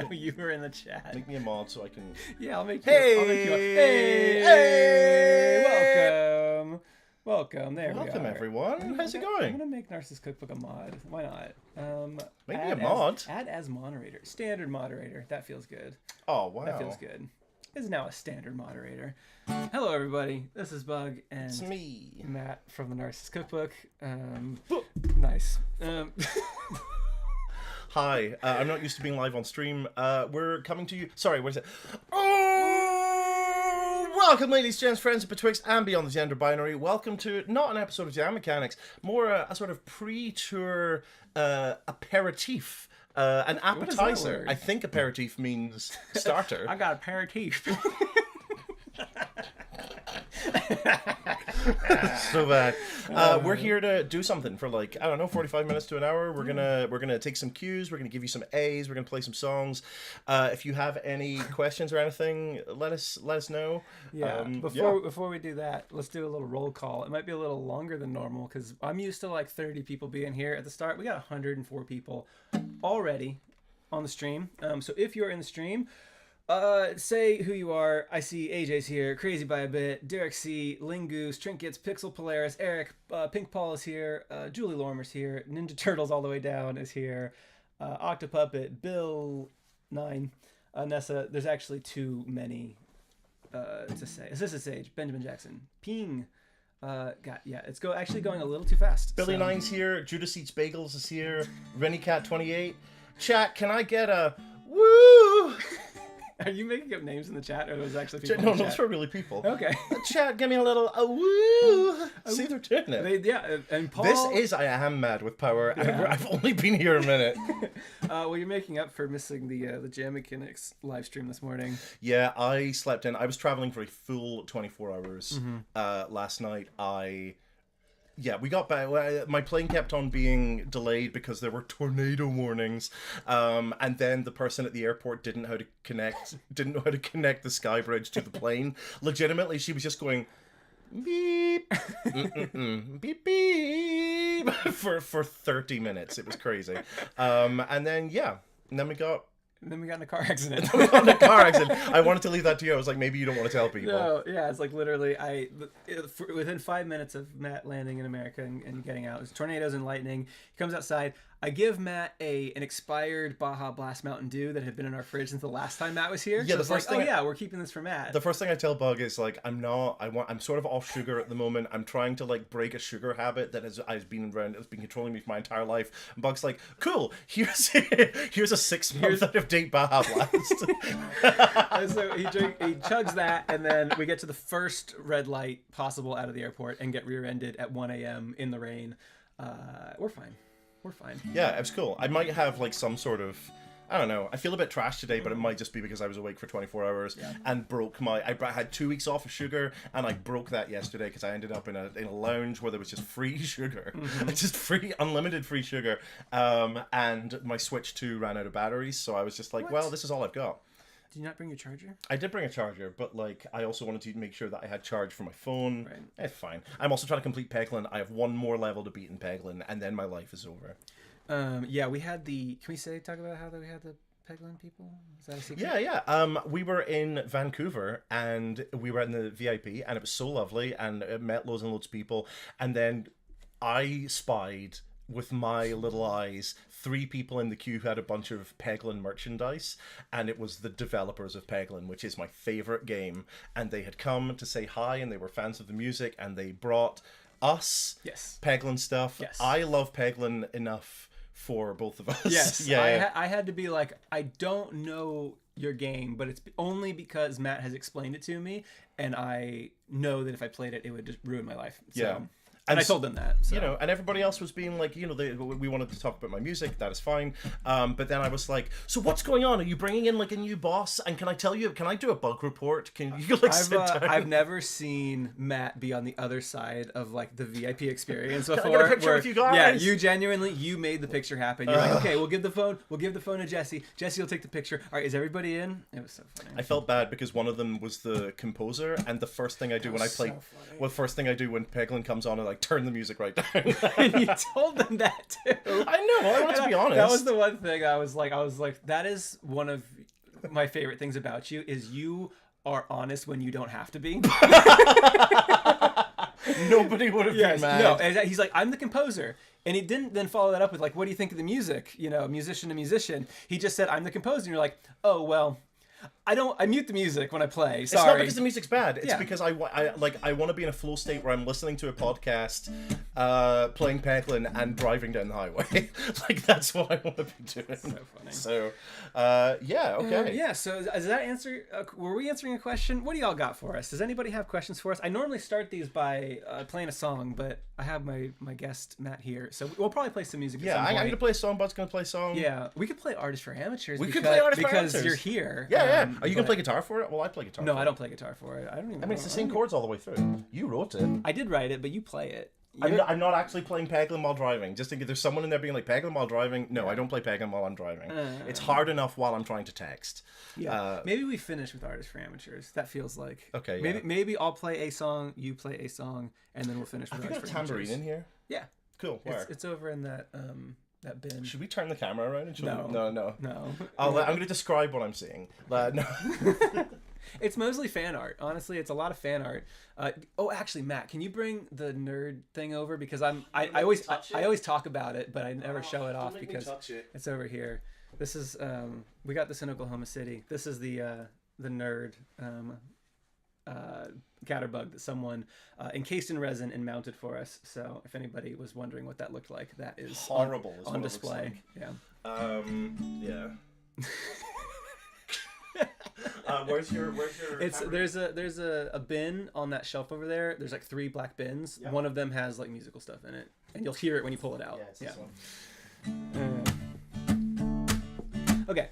know you were in the chat. Make me a mod so I can... Yeah, I'll make you. I'll make you welcome. Welcome. There we are. Welcome, everyone. How's it going? I'm going to make Narcissist Cookbook a mod. Why not? Make me a mod? Add as moderator. Standard moderator. That feels good. Oh, wow. That feels good. Is now a standard moderator. Hello, everybody. This is Bug and It's me, Matt from the Narcissist Cookbook. Nice. Hi. I'm not used to being live on stream. We're coming to you. Sorry, what is it? Oh, welcome, ladies, gents, friends betwixt and beyond the gender binary. Welcome to not an episode of Jam Mechanics, more a sort of pre-tour aperitif. An appetizer. I think aperitif means starter. I got aperitif. So bad. We're here to do something for like, I don't know, 45 minutes to an hour. We're gonna take some cues. We're gonna give you some A's. We're gonna play some songs. If you have any questions or anything, let us know. Yeah. Before we do that, let's do a little roll call. It might be a little longer than normal because I'm used to like 30 people being here at the start. We got 104 people already on the stream. So if you're in the stream, say who you are. I see AJ's here, Crazy by a Bit, Derek C, Lingoose, Trinkets, Pixel Polaris, Eric, Pink Paul is here, Julie Lormer's here, Ninja Turtles all the way down is here, Octopuppet, Bill 9, Nessa. There's actually too many to say. Assistant Sage, Benjamin Jackson, Ping. It's actually going a little too fast. Billy Nine's here, Judas Eats Bagels is here, Rennycat28. Chat, can I get a woo? Are you making up names in the chat, or are those actually people? No, those are really people. Okay. Chat, give me a little woo. See, they're doing it. And Paul. This is I Am Mad with Power, and I've only been here a minute. Well, you're making up for missing the Jam Mechanics live stream this morning. Yeah, I slept in. I was traveling for a full 24 hours last night. We got back. My plane kept on being delayed because there were tornado warnings, and then the person at the airport didn't know how to connect the sky bridge to the plane. Legitimately, she was just going beep, beep beep for 30 minutes. It was crazy. And then we got in a car accident. I wanted to leave that to you. I was like, maybe you don't want to tell people. No, yeah, it's like literally, within 5 minutes of Matt landing in America and getting out, there's tornadoes and lightning. He comes outside. I give Matt an expired Baja Blast Mountain Dew that had been in our fridge since the last time Matt was here. Yeah, so we're keeping this for Matt. The first thing I tell Bug is like, I'm sort of off sugar at the moment. I'm trying to like break a sugar habit that has been controlling me for my entire life. And Bug's like, cool. Here's a 6-month out of date Baja Blast. And so he chugs that, and then we get to the first red light possible out of the airport and get rear-ended at 1 a.m. in the rain. We're fine. We're fine. Yeah, it was cool. I might have like some sort of, I don't know. I feel a bit trash today, but it might just be because I was awake for 24 hours and broke I had 2 weeks off of sugar, and I broke that yesterday because I ended up in a lounge where there was just free sugar, just unlimited free sugar, and my Switch 2 ran out of batteries, so I was just like, well, this is all I've got. Did you not bring your charger? I did bring a charger, but like I also wanted to make sure that I had charge for my phone. Right. It's fine. I'm also trying to complete Peglin. I have one more level to beat in Peglin, and then my life is over. We had the. Can we talk about how we had the Peglin people? Is that a secret? Yeah. We were in Vancouver, and we were in the VIP, and it was so lovely, and it met loads and loads of people, and then I spied with my little eyes 3 people in the queue who had a bunch of Peglin merchandise, and it was the developers of Peglin, which is my favorite game, and they had come to say hi, and they were fans of the music, and they brought us Peglin stuff. Yes. I love Peglin enough for both of us. Yes. I had to be like, I don't know your game, but it's only because Matt has explained it to me, and I know that if I played it, it would just ruin my life. So. Yeah. And I told them that. So. And everybody else was being like, we wanted to talk about my music. That is fine. But then I was like, so what's going on? Are you bringing in like a new boss? And can I do a bug report? Can you like sit down? I've never seen Matt be on the other side of like the VIP experience before. Can I get a picture with you guys? Yeah, you made the picture happen. You're like, okay, we'll give the phone to Jesse. Jesse will take the picture. All right, is everybody in? It was so funny. I felt bad because one of them was the composer, and the first thing I do when Peglin comes on, and like like, turn the music right down. And you told them that too. I know. I wanted to be honest. That was the one thing I was like, that is one of my favorite things about you is you are honest when you don't have to be. Nobody would have been mad. No, and he's like, I'm the composer. And he didn't then follow that up with like, what do you think of the music? You know, musician to musician. He just said, I'm the composer. And you're like, oh, well, I mute the music when I play. Sorry. It's not because the music's bad. It's Yeah. because I want to be in a flow state where I'm listening to a podcast, playing Peglin and driving down the highway. Like, that's what I want to be doing. So funny. So, yeah, okay. Yeah, so does that answer, were we answering a question? What do y'all got for us? Does anybody have questions for us? I normally start these by playing a song, but I have my guest, Matt, here. So we'll probably play some music at some I'm point. going to play a song, Bud's going to play a song. Yeah, we could play Artist for Amateurs. We could play Artist for because Amateurs. you're here. Yeah, yeah. Are you going to but- play guitar for it? Well, I play guitar No, for I it. don't play guitar for it. I don't even I mean, it's the same know. chords all the way through. You wrote it. I did write it, but you play it. I'm not actually playing Peglin while driving. Just in case there's someone in there being like, Peglin while driving. No, I don't play Peglin while I'm driving. It's hard enough while I'm trying to text. Yeah, maybe we finish with Artists for Amateurs. That feels like Okay, Maybe yeah. maybe I'll play a song, you play a song, and then we'll finish with Have you got Artists a for tambourine Amateurs. in here? Yeah, Cool. Where? it's over in that bin. Should we turn the camera around? And show No. them? No. No, I'm going to describe what I'm seeing. No. it's mostly fan art. Honestly, it's a lot of fan art. Actually, Matt, can you bring the nerd thing over because I always talk about it, but I never show it off because it's over here. This is we got this in Oklahoma City. This is the nerd catterbug that someone encased in resin and mounted for us. So if anybody was wondering what that looked like, that is Horrible is on what it looks display. like. Yeah. Yeah. Where's your It's camera? there's a bin on that shelf over there. There's like 3 black bins. Yep. One of them has like musical stuff in it, and you'll hear it when you pull it out. Yeah, it's this one. Okay.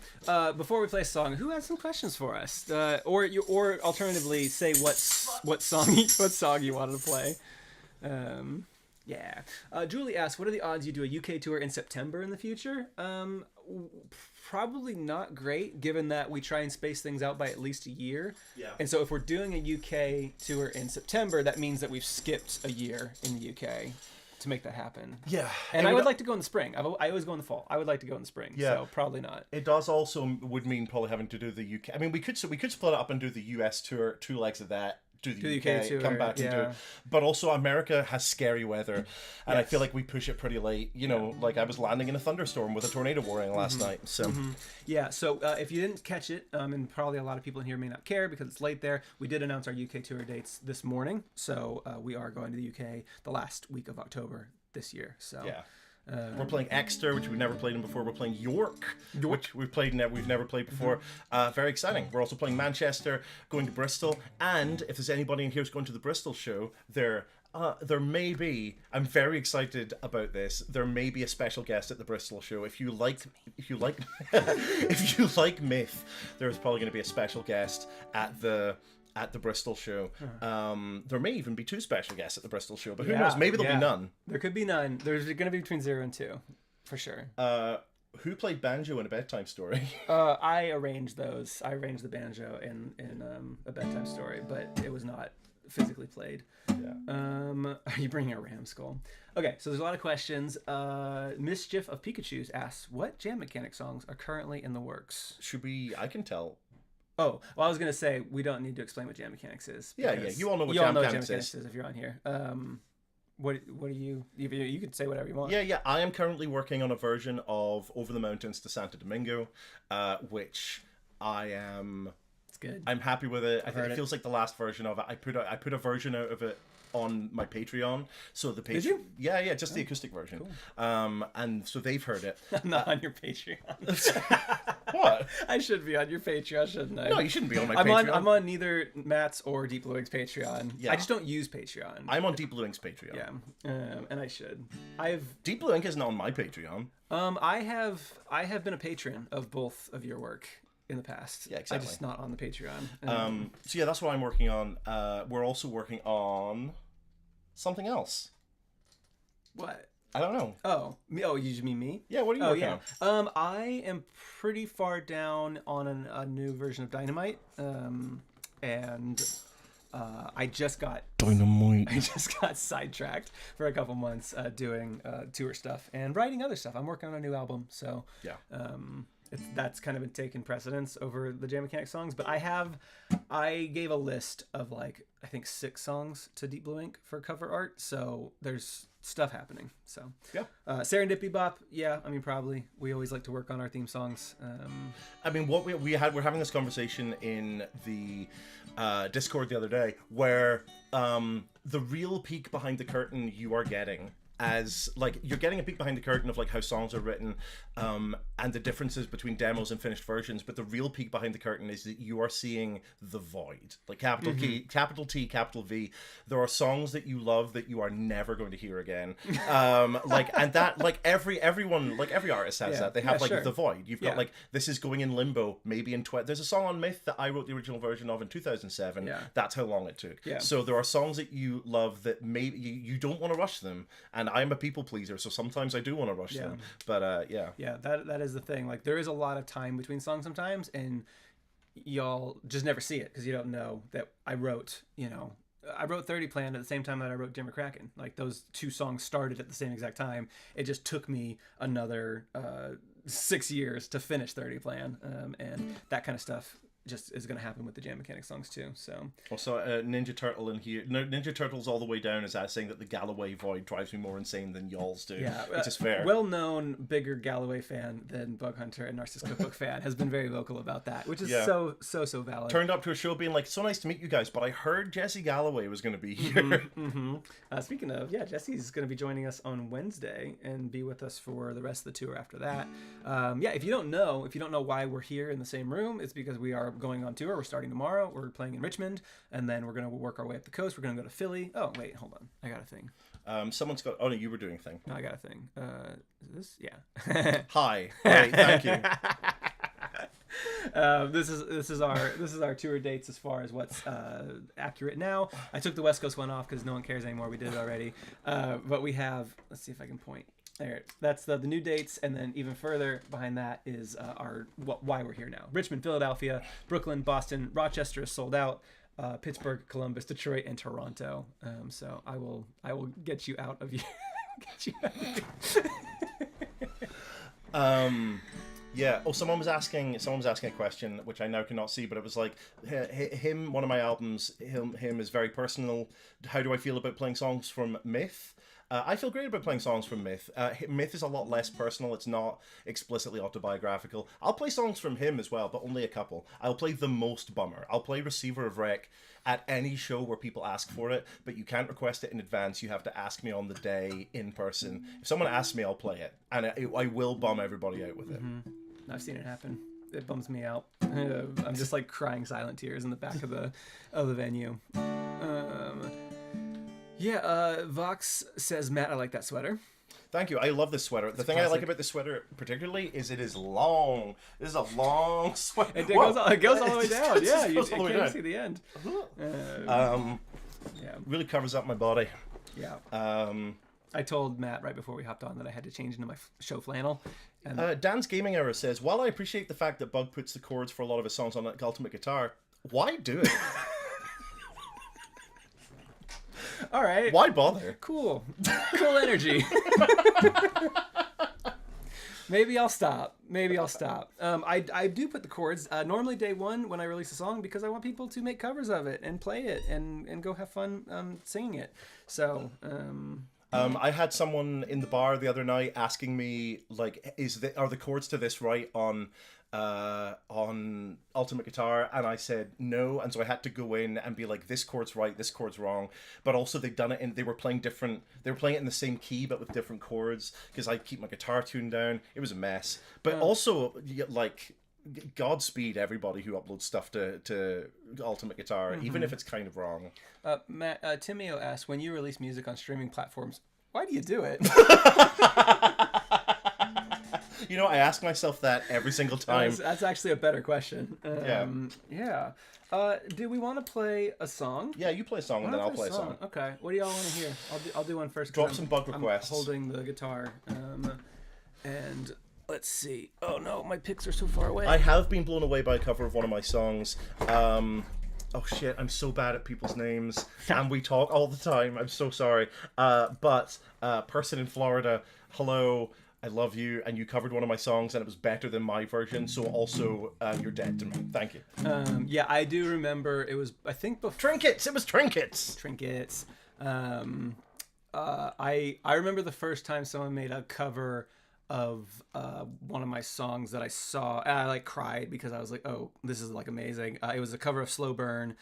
Before we play a song, who has some questions for us? Or alternatively, say what song you wanted to play. Yeah. Julie asks, what are the odds you do a UK tour in September in the future? Probably not great, given that we try and space things out by at least a year. Yeah. And so if we're doing a UK tour in September, that means that we've skipped a year in the UK to make that happen. Yeah. And I would like to go in the spring. I always go in the fall. I would like to go in the spring. Yeah. So probably not. It does also would mean probably having to do the UK. I mean, we could split it up and do the US tour, 2 legs of that. Do the UK tour, come back and do yeah. it. But also America has scary weather, and I Yes. feel like we push it pretty late. You know, like I was landing in a thunderstorm with a tornado warning last night. So Yeah, so if you didn't catch it, and probably a lot of people in here may not care because it's late there, we did announce our UK tour dates this morning. So we are going to the UK the last week of October this year. So yeah. We're playing Exeter, which we've never played in before. We're playing York, which we've never played before. Very exciting. We're also playing Manchester, going to Bristol, and if there's anybody in here who's going to the Bristol show, there may be. I'm very excited about this. There may be a special guest at the Bristol show. If you like if you like myth, there's probably going to be a special guest at the Bristol show. There may even be 2 special guests at the Bristol show, but who knows? Maybe there'll be none. There could be none. There's going to be between 0 and 2, for sure. Who played banjo in A Bedtime Story? I arranged those. I arranged the banjo in A Bedtime Story, but it was not physically played. Yeah. Are you bringing a ram skull? Okay, so there's a lot of questions. Mischief of Pikachu's asks, what Jam Mechanic songs are currently in the works? Should we? I can tell. Oh, well, I was going to say, we don't need to explain what Jam Mechanics is. Yeah. You all know what Jam Mechanics is. if you're on here. What are you... You could say whatever you want. Yeah. I am currently working on a version of Over the Mountains to Santo Domingo, which I am... It's good. I'm happy with it. I think heard it it. feels like the last version of it. I put a version out of it on my Patreon. So the Did you? Yeah, just the acoustic version. Cool. And so they've heard it. I'm not on your Patreon. What? I should be on your Patreon, shouldn't I? No, you shouldn't be on my I'm Patreon. I'm on neither Matt's or Deep Blue Wing's Patreon. Yeah. I just don't use Patreon. I'm on Deep Blue Ink's Patreon. Yeah, and I should. I've Deep Blue Ink isn't on my Patreon. I have been a patron of both of your work in the past. Yeah, exactly. I'm just not on the Patreon. So yeah, that's what I'm working on. We're also working on something else. What? I don't know. Oh, me? Oh, you just mean me? Yeah, what are you working on? I am pretty far down on a new version of Dynamite, and I just got Dynamite. I just got sidetracked for a couple months doing tour stuff and writing other stuff. I'm working on a new album, so Yeah. that's kind of been taking precedence over the Jam Mechanic songs. But I gave a list of like I think 6 songs to Deep Blue Ink for cover art, so there's stuff happening. So Yeah. Serendipity Bop, yeah, I mean probably. We always like to work on our theme songs. I mean, what we're having this conversation in the Discord the other day, where the real peek behind the curtain you are getting, as like you're getting a peek behind the curtain of like how songs are written, and the differences between demos and finished versions. But the real peek behind the curtain is that you are seeing the void, like capital T, capital V. There are songs that you love that you are never going to hear again. And that like everyone, like every artist has that. They have like sure. the void. You've got like this is going in limbo. Maybe in there's a song on Myth that I wrote the original version of in 2007. Yeah. That's how long it took. Yeah. So there are songs that you love that maybe you don't want to rush them, and I'm a people pleaser, so sometimes I do want to rush them. But yeah, that is the thing. Like there is a lot of time between songs sometimes, and y'all just never see it because you don't know that I wrote 30 Plan at the same time that I wrote Jim McCracken. Like those 2 songs started at the same exact time. It just took me another 6 years to finish 30 Plan, and that kind of stuff just is going to happen with the Jam Mechanic songs too. So also Ninja Turtle in here. Ninja Turtles all the way down is saying that the Galloway void drives me more insane than y'all's do. yeah, which is fair. Well-known, bigger Galloway fan than Bug Hunter and Narcissist Cookbook fan has been very vocal about that, which is so valid. Turned up to a show being like, so nice to meet you guys, but I heard Jesse Galloway was going to be here. Speaking of, Jesse's going to be joining us on Wednesday and be with us for the rest of the tour after that. If you don't know why we're here in the same room, it's because we are going on tour. We're starting tomorrow. We're playing in Richmond, and then we're going to work our way up the coast. We're going to go to Philly. Oh, wait, hold on. I got a thing. Someone's got... Oh, no, you were doing a thing. No, I got a thing. Is this? Yeah. Hi. Great, thank you. This is our tour dates as far as what's accurate now. I took the West Coast one off because no one cares anymore. We did it already. But we have... Let's see if I can point. There, that's the new dates, and then even further behind that is why we're here now. Richmond, Philadelphia, Brooklyn, Boston, Rochester is sold out. Pittsburgh, Columbus, Detroit, and Toronto. So I will get you out of you. Yeah. Oh, someone was asking a question which I now cannot see, but it was like him. One of my albums. Him is very personal. How do I feel about playing songs from Myth? I feel great about playing songs from Myth. Myth is a lot less personal. It's not explicitly autobiographical. I'll play songs from him as well, but only a couple. I'll play The Most Bummer. I'll play Receiver of Wreck at any show where people ask for it, but you can't request it in advance. You have to ask me on the day in person. If someone asks me, I'll play it, and I will bum everybody out with it. I've seen it happen. It bums me out. I'm just like crying silent tears in the back of the venue. Vox says, Matt, I like that sweater. Thank you. I love this sweater. The thing I like about this sweater particularly is it is long. This is a long sweater. It goes all the way down. Yeah, you can't see the end. Really covers up my body. Yeah. I told Matt right before we hopped on that I had to change into my show flannel. And Dan's Gaming Era says, while I appreciate the fact that Bug puts the chords for a lot of his songs on Ultimate Guitar, why do it? All right. Why bother? Cool energy. Maybe I'll stop. I do put the chords normally day one when I release a song because I want people to make covers of it and play it and go have fun singing it. So I had someone in the bar the other night asking me like, are the chords to this right on Ultimate Guitar, and I said no, and so I had to go in and be like, this chord's right, this chord's wrong. But also they'd done it and they were playing it in the same key but with different chords because I keep my guitar tuned down. It was a mess. But also like, Godspeed everybody who uploads stuff to Ultimate Guitar, even if it's kind of wrong. Matt, Timio asks, when you release music on streaming platforms, why do you do it? You know, I ask myself that every single time. That's actually a better question. Yeah. Do we want to play a song? Yeah, you play a song and then I'll play a song. Okay. What do y'all want to hear? I'll do one first. Drop some bug requests. I'm holding the guitar. And let's see. Oh no, my picks are so far away. I have been blown away by a cover of one of my songs. Oh shit, I'm so bad at people's names, and we talk all the time. I'm so sorry. But person in Florida, hello, I love you, and you covered one of my songs, and it was better than my version. So also, you're dead to me. Thank you. Yeah, I do remember. It was, I think, before Trinkets. It was Trinkets. Trinkets. I remember the first time someone made a cover of one of my songs that I saw, and I like cried because I was like, oh, this is like amazing. It was a cover of Slow Burn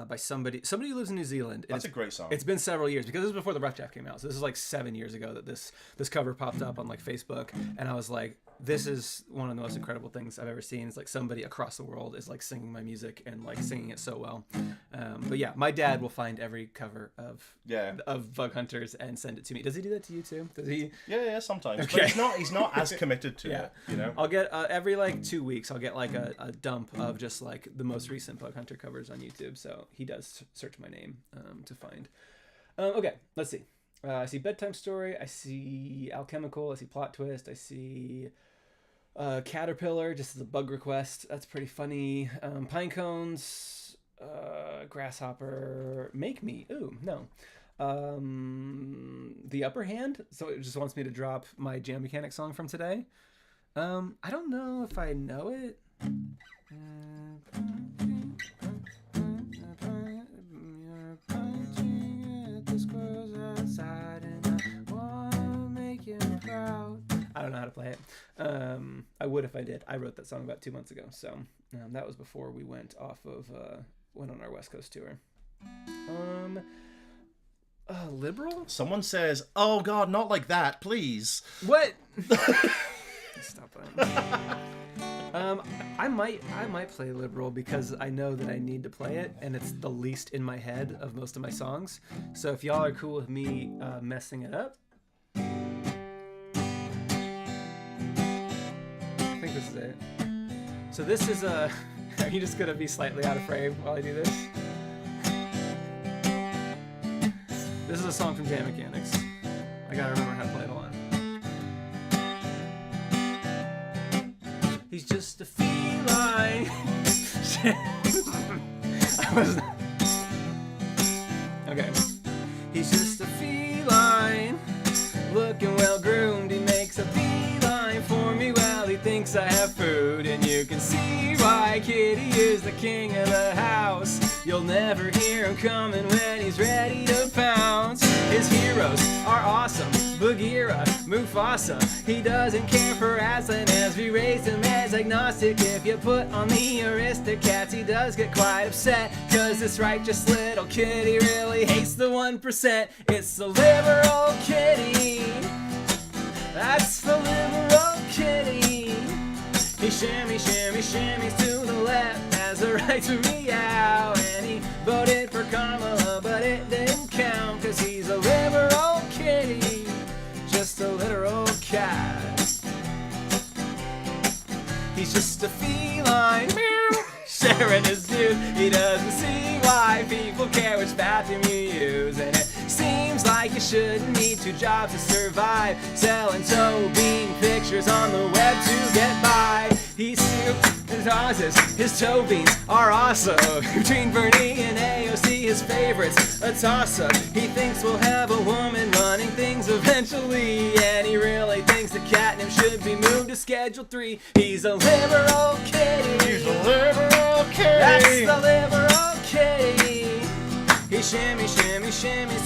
by somebody who lives in New Zealand. That's a great song. It's been several years because this was before the Rough Draft came out. So this is like 7 years ago that this cover popped up on like Facebook, and I was like, this is one of the most incredible things I've ever seen. It's like somebody across the world is like singing my music and like singing it so well. But yeah, my dad will find every cover of Bug Hunters and send it to me. Does he do that to you too? Does he? Yeah, sometimes. Okay. But he's not as committed to it, you know? I'll get every like 2 weeks I'll get like a dump of just like the most recent Bug Hunter covers on YouTube. So he does search my name to find. Okay, let's see. I see Bedtime Story. I see Alchemical. I see Plot Twist. I see Caterpillar, just as a bug request. That's pretty funny. Pine Cones. Grasshopper. Make Me. Ooh, no. The Upper Hand. So it just wants me to drop my Jam Mechanic song from today. I don't know if I know it. I don't know how to play it. I would if I did. I wrote that song about 2 months ago, so that was before we went on our West Coast tour. Liberal? Someone says, "Oh God, not like that, please." What? Stop that. I might play Liberal because I know that I need to play it, and it's the least in my head of most of my songs. So if y'all are cool with me messing it up, I think this is it. So this is are you just gonna be slightly out of frame while I do this? This is a song from Jam Mechanics. I gotta remember how to play it on. He's just a feline. Okay. He's just a feline, looking well groomed. He makes a beeline for me. Well, he thinks I have food, and you can see why. Kitty is the king of the house. You'll never hear him coming when he's ready to pounce. His heroes are awesome. Bagheera, Mufasa. He doesn't care for Aslan as we raised him as agnostic. If you put on the Aristocats, he does get quite upset, cause this righteous little kitty really hates the 1%. It's the liberal kitty. That's the liberal kitty. He shimmies to the left, has a right to meow, and he voted for Kamala, but it didn't count, cause he's a liberal kitty, just a literal cat. He's just a feline, sharing his views. He doesn't see why people care which bathroom you use, and it seems like you shouldn't need 2 jobs to survive, selling toe bean pictures on the web to get by. He's his houses, his toe beans are awesome. Between Bernie and AOC, his favorites, a toss-up. He thinks we'll have a woman running things eventually, and he really thinks the catnip should be moved to Schedule 3. He's a liberal kitty. He's a liberal kitty. That's the liberal kitty. He shimmies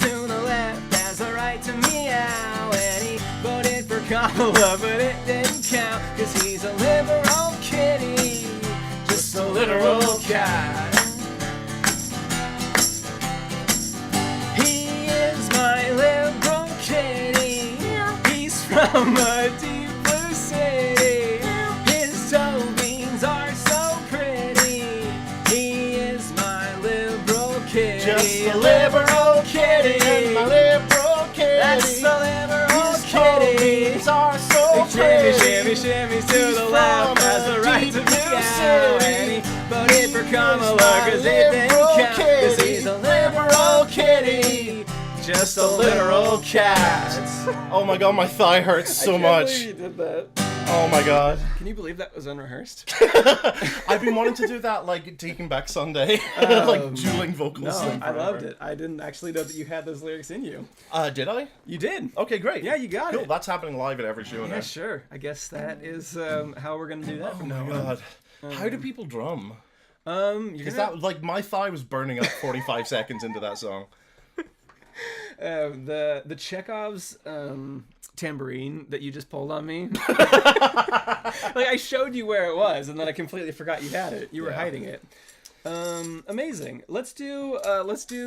to the left, has a right to meow, and he voted for Kamala, but it didn't count, cause he's a liberal kitty, just a literal cat. He is my liberal kitty. He's from a deep blue city. His toe beans are so pretty. He is my liberal kitty. Just a liberal kitty. And my liberal kitty. That's the liberal kitty. His are so pretty. Shimmies to the left, has the right to meow, and he voted for Kamala, cause it didn't count, cause he's a liberal kitty, just a literal cat. Oh my God, my thigh hurts so much. You did that. Oh my god. Can you believe that was unrehearsed? I've been wanting to do that, like, Taking Back Sunday. Like, dueling vocals. No, I loved it. I didn't actually know that you had those lyrics in you. Did I? You did. Okay, great. Yeah, you got cool. it. That's happening live at every show now. Yeah, sure. I guess that is how we're gonna do that from now on. God. How do people drum? You're Is gonna, that, like, my thigh was burning up 45 seconds into that song. the Chekhov's tambourine that you just pulled on me. Like, I showed you where it was, and then I completely forgot you had it. You were hiding it. Amazing. Let's do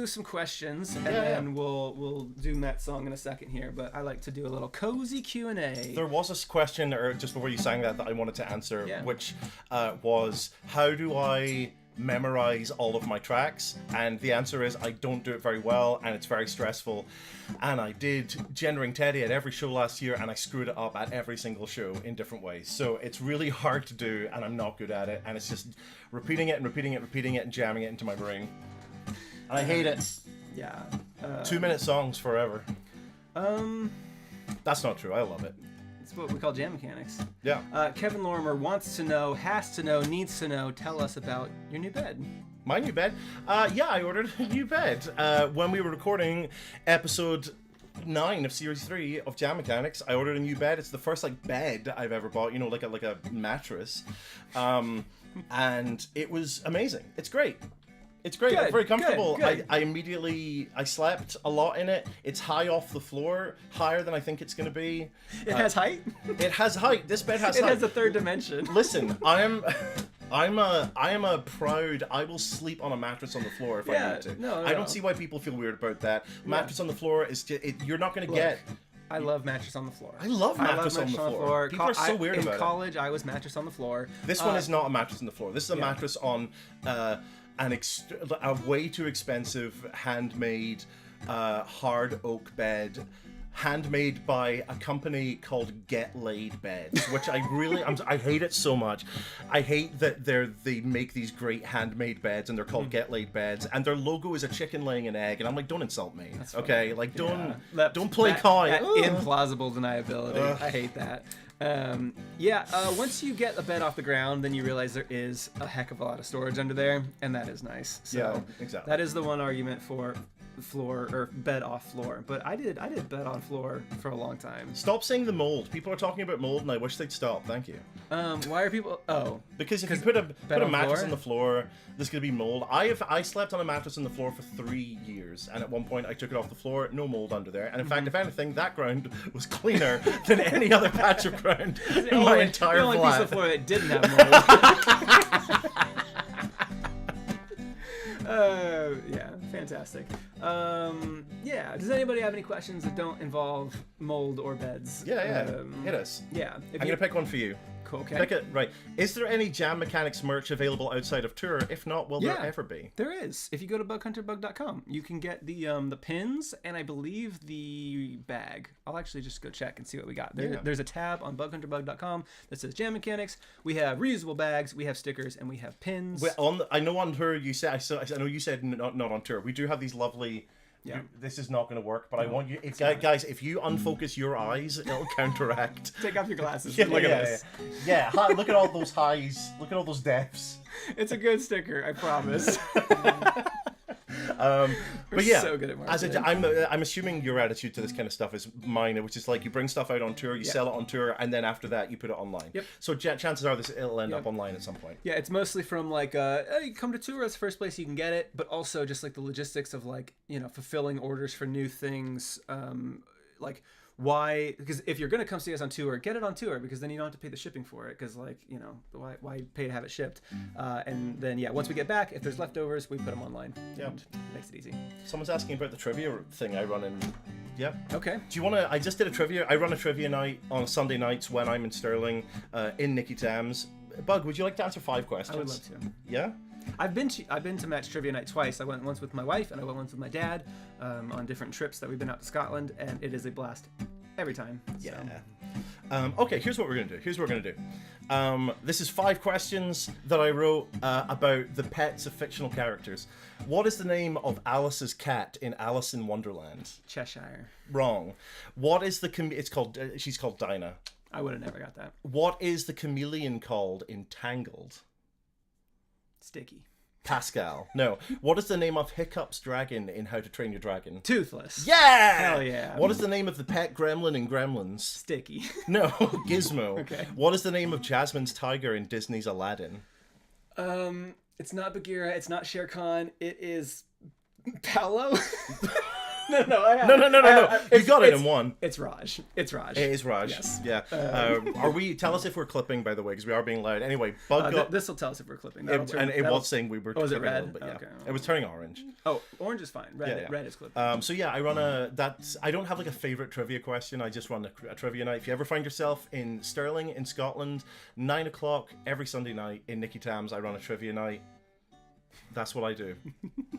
some questions, and then we'll do Matt's song in a second here. But I like to do a little cozy Q&A. There was a question, or just before you sang that I wanted to answer, which was, how do I memorize all of my tracks? And the answer is, I don't do it very well, and it's very stressful. And I did Gendering Teddy at every show last year, and I screwed it up at every single show in different ways. So it's really hard to do, and I'm not good at it, and it's just repeating it and repeating it, repeating it, and jamming it into my brain. And I hate it. Yeah. 2-minute songs forever. That's not true. I love it. It's what we call jam mechanics. Yeah. Kevin Lorimer wants to know, has to know, needs to know. Tell us about your new bed. My new bed? Yeah, I ordered a new bed. When we were recording episode 9 of series 3 of Jam Mechanics, I ordered a new bed. It's the first, like, bed I've ever bought, you know, like a mattress. And it was amazing. It's great. It's great. It's very comfortable. Good. I slept a lot in it. It's high off the floor, higher than I think it's going to be. It has height? It has height. This bed has height. It has a third dimension. Listen, I am a proud. I will sleep on a mattress on the floor if I need to. No. I don't see why people feel weird about that. Mattress on the floor is just, you're not going to get. I love mattress on the floor. I love mattress on the floor. People are so weird about it. In college, I was mattress on the floor. This one is not a mattress on the floor. This is a mattress on a way too expensive handmade hard oak bed. Handmade by a company called Get Laid Beds, which I really, I hate it so much. I hate that they make these great handmade beds and they're called Get Laid Beds, and their logo is a chicken laying an egg, and I'm like, don't insult me, okay? Like, don't play coy. Implausible deniability. I hate that. Once you get a bed off the ground, then you realize there is a heck of a lot of storage under there, and that is nice. So yeah, exactly. That is the one argument for floor or bed off floor, but I did bed on floor for a long time. Stop saying the mold. People are talking about mold, and I wish they'd stop. Thank you. Why are people? Oh, because if you put a mattress on the floor, there's gonna be mold. I slept on a mattress on the floor for 3 years, and at one point I took it off the floor, no mold under there. And in fact, if anything, that ground was cleaner than any other patch of ground in my entire flat. The only piece of floor that didn't have mold. Yeah, fantastic. Does anybody have any questions that don't involve mold or beds? Yeah. Hit us. Yeah. I'm gonna pick one for you. Cool. Okay. Pick it. Right. Is there any Jam Mechanics merch available outside of tour? If not, will there ever be? There is. If you go to bughunterbug.com, you can get the pins and I believe the bag. I'll actually just go check and see what we got. There's a tab on bughunterbug.com that says Jam Mechanics. We have reusable bags, we have stickers, and we have pins. I know on tour you said. I know you said not on tour. We do have these lovely. Yeah. This is not going to work, but I want you, guys. If you unfocus your eyes, it'll counteract. Take off your glasses. Look at this. Yeah. Look at all those highs. Look at all those depths. It's a good sticker, I promise. But yeah, so good at marketing. I'm assuming your attitude to this kind of stuff is mine, which is like you bring stuff out on tour, you sell it on tour, and then after that you put it online. Yep. So chances are it'll end up online at some point. Yeah, it's mostly from like, hey, come to tour, it's the first place you can get it, but also just like the logistics of like, fulfilling orders for new things, like. Why? Because if you're gonna come see us on tour, get it on tour, because then you don't have to pay the shipping for it. Because why pay to have it shipped? And then once we get back, if there's leftovers, we put them online. Yeah, makes it easy. Someone's asking about the trivia thing I run in. Yeah. Okay. Do you want to? I just did a trivia. I run a trivia night on Sunday nights when I'm in Stirling, in Nicky Tam's. Bug, would you like to answer 5 questions? I would love to. Yeah. I've been to Matt's trivia night twice. I went once with my wife and I went once with my dad on different trips that we've been out to Scotland, and it is a blast every time. So. Yeah. Okay, here's what we're gonna do. This is 5 questions that I wrote about the pets of fictional characters. What is the name of Alice's cat in Alice in Wonderland? Cheshire. Wrong. What is the? It's called. She's called Dinah. I would have never got that. What is the chameleon called in Tangled? Sticky. Pascal. No. What is the name of Hiccup's dragon in How to Train Your Dragon? Toothless. Yeah! Hell yeah. What is the name of the pet gremlin in Gremlins? Sticky. No, Gizmo. Okay. What is the name of Jasmine's tiger in Disney's Aladdin? It's not Bagheera. It's not Shere Khan. It is Paolo. No. You got it in one. It's Raj. It's Raj. It is Raj. Yes. Yeah. Are we? Tell us if we're clipping, by the way, because we are being loud. Anyway, Bug got. This will tell us if we're clipping. It was saying we were. Oh, is it clipping a red? little bit, yeah. Okay. It was turning orange. Oh, orange is fine. Red, Yeah. red is clipping. So yeah, I run I don't have like a favorite trivia question. I just run a trivia night. If you ever find yourself in Stirling in Scotland, 9 o'clock every Sunday night in Nicky Tam's, I run a trivia night. That's what I do.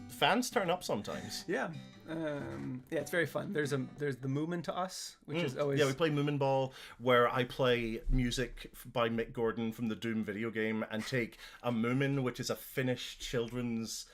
Fans turn up sometimes. Yeah. Yeah, it's very fun. There's the Moomin to Us, which is always... Yeah, we play Moomin Ball, where I play music by Mick Gordon from the Doom video game and take a Moomin, which is a Finnish children's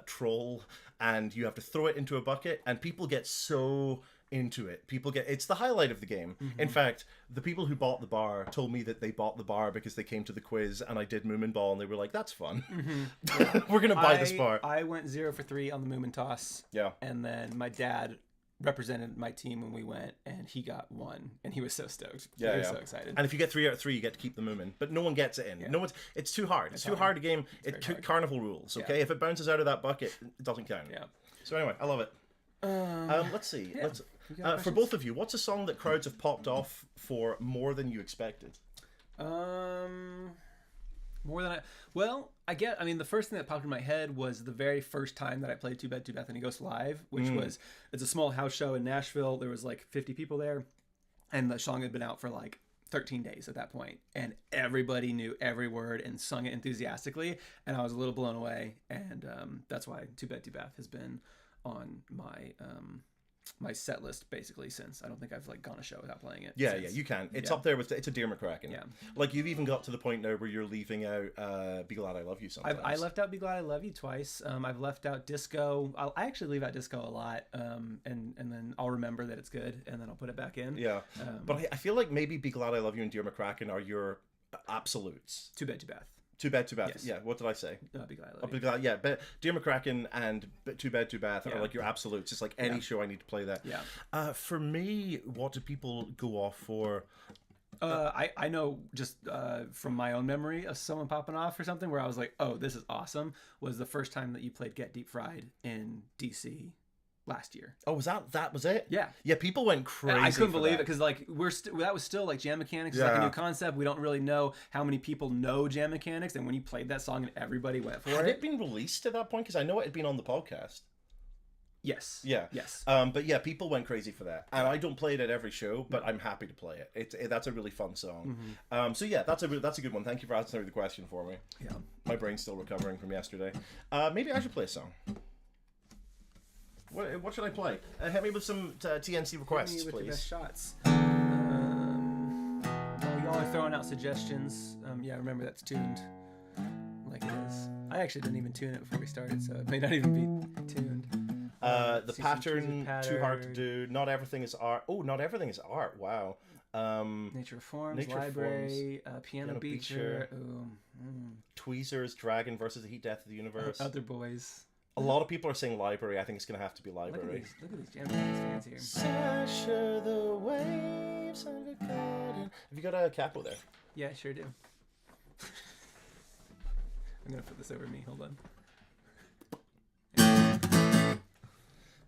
troll, and you have to throw it into a bucket, and people get so into it. It's the highlight of the game. Mm-hmm. In fact, the people who bought the bar told me that they bought the bar because they came to the quiz and I did Moomin Ball and they were like, that's fun. Mm-hmm. We're gonna buy this bar. I went 0 for 3 on the Moomin toss. Yeah. And then my dad represented my team when we went, and he got 1, and he was so stoked. Yeah, he was so excited. And if you get 3 out of 3, you get to keep the Moomin, but no one gets it in. Yeah. It's too hard. It's too hard a game. It's hard. carnival rules. Okay, Yeah. if it bounces out of that bucket, it doesn't count. Yeah. So anyway, I love it. Let's see. yeah. For both of you, what's a song that crowds have popped off for more than you expected? More than I mean, the first thing that popped in my head was the very first time that I played Too Bad, Too Bethany Ghost live, which was, it's a small house show in Nashville. There was like 50 people there, and the song had been out for like 13 days at that point, and everybody knew every word and sung it enthusiastically, and I was a little blown away, and that's why Too Bad, Too Beth has been on my my set list basically since. I don't think I've like gone a show without playing it. Yeah, since. yeah, you can. It's up there with it's a Dear McCracken. Yeah. Like you've even got to the point now where you're leaving out Be Glad I Love You sometimes. I left out Be Glad I Love You twice. I've left out Disco. I actually leave out Disco a lot, and then I'll remember that it's good, and then I'll put it back in. Yeah. But I feel like maybe Be Glad I Love You and Dear McCracken are your absolutes. Too Bad, Too Beth. Too Bad, Too Bad. Yes. Yeah, what did I say? Be Glad I Love Be You. Glad, yeah, but Dear McCracken and Too Bad, Too Bad are like your absolutes. It's like any show I need to play that. Yeah. For me, what do people go off for? I know just from my own memory of someone popping off or something where I was like, oh, this is awesome, was the first time that you played Get Deep Fried in DC last year. Oh, that was it? Yeah. Yeah, people went crazy. I couldn't believe that. it because like that was still like Jam Mechanics is like a new concept. We don't really know how many people know Jam Mechanics, and when you played that song and everybody went for Had it. it been released at that point? Because I know it had been on the podcast. Yes. Yeah. Yes. But yeah, people went crazy for that, and I don't play it at every show, but I'm happy to play it. That's a really fun song. So yeah, that's a good one. Thank you for answering the question for me. Yeah. My brain's still recovering from yesterday. Maybe I should play a song. What should I play? Hit me with some TNC requests, Hit me with please. your best shots. Y'all are throwing out suggestions. Yeah, remember that's tuned like it is. I actually didn't even tune it before we started, so it may not even be tuned. The pattern, too hard to do. Not everything is art. Oh, not everything is art. Wow. Nature Forms, Nature Library, Piano Beacher, Tweezers, Dragon versus the Heat Death of the Universe. Other Boys. A lot of people are saying Library. I think it's going to have to be Library. Look at these Jam fans here. Sasha, the waves of the garden. Have you got a capo there? Yeah, I sure do. I'm going to put this over me. Hold on.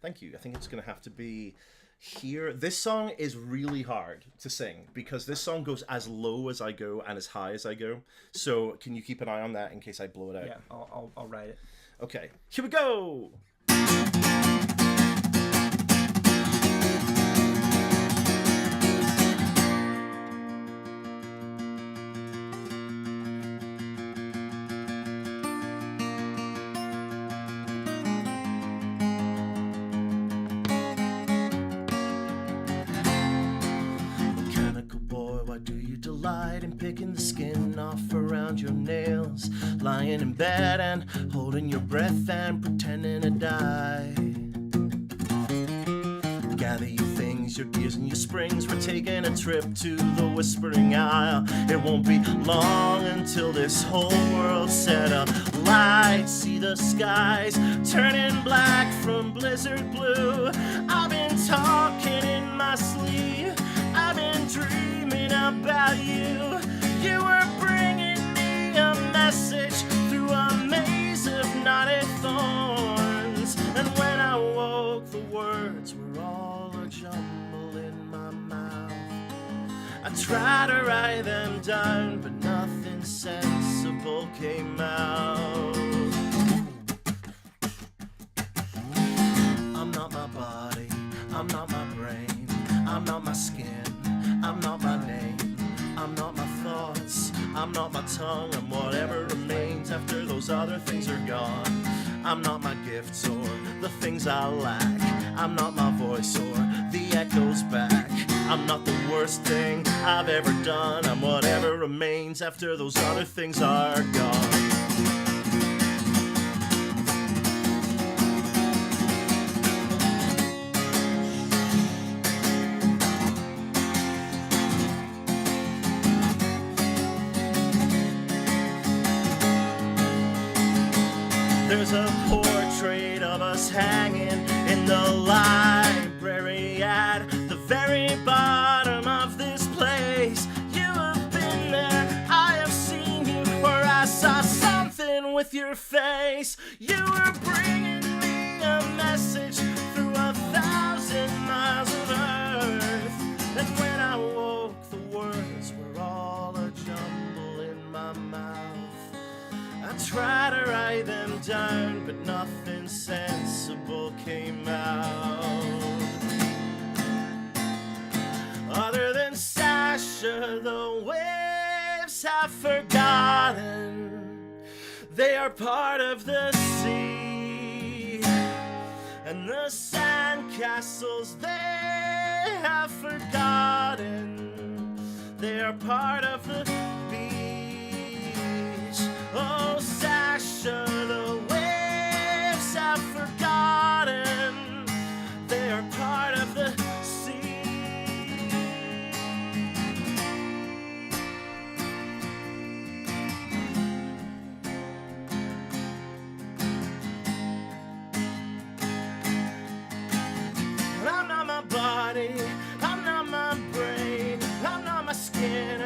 Thank you. I think it's going to have to be here. This song is really hard to sing because this song goes as low as I go and as high as I go. So can you keep an eye on that in case I blow it out? Yeah, I'll write it. Okay, here we go! Mechanical boy, why do you delight in picking the skin off around your nails? Lying in bed and holding your breath and pretending to die. Gather your things, springs, your gears and your springs. We're taking a trip to the Whispering Isle. It won't be long until this whole world's set alight. See the skies turning black from blizzard blue. I've been talking in my sleep. I've been dreaming about you. You were bringing me a message through a maze of knotted thorns. And when I woke, the words were all a jumble in my mouth. I tried to write them down, but nothing sensible came out. I'm not my body, I'm not my brain, I'm not my skin, I'm not my name, I'm not my thoughts, I'm not my tongue, I'm whatever remains after those other things are gone. I'm not my gifts or the things I lack, I'm not my voice or the echoes back. I'm not the worst thing I've ever done, I'm whatever remains after those other things are gone. There's a portrait of us hanging in the library at the very bottom of this place. You have been there, I have seen you, or I saw something with your face. You were bringing me a message through 1,000 miles of earth. And when I woke, the words were all a jumble in my mouth. I tried to write them down, but nothing sensible came out. Other than Sasha, the waves have forgotten. They are part of the sea. And the sandcastles they have forgotten. They are part of the oh, Sasha, the waves have forgotten. They are part of the sea. And I'm not my body, I'm not my brain, I'm not my skin,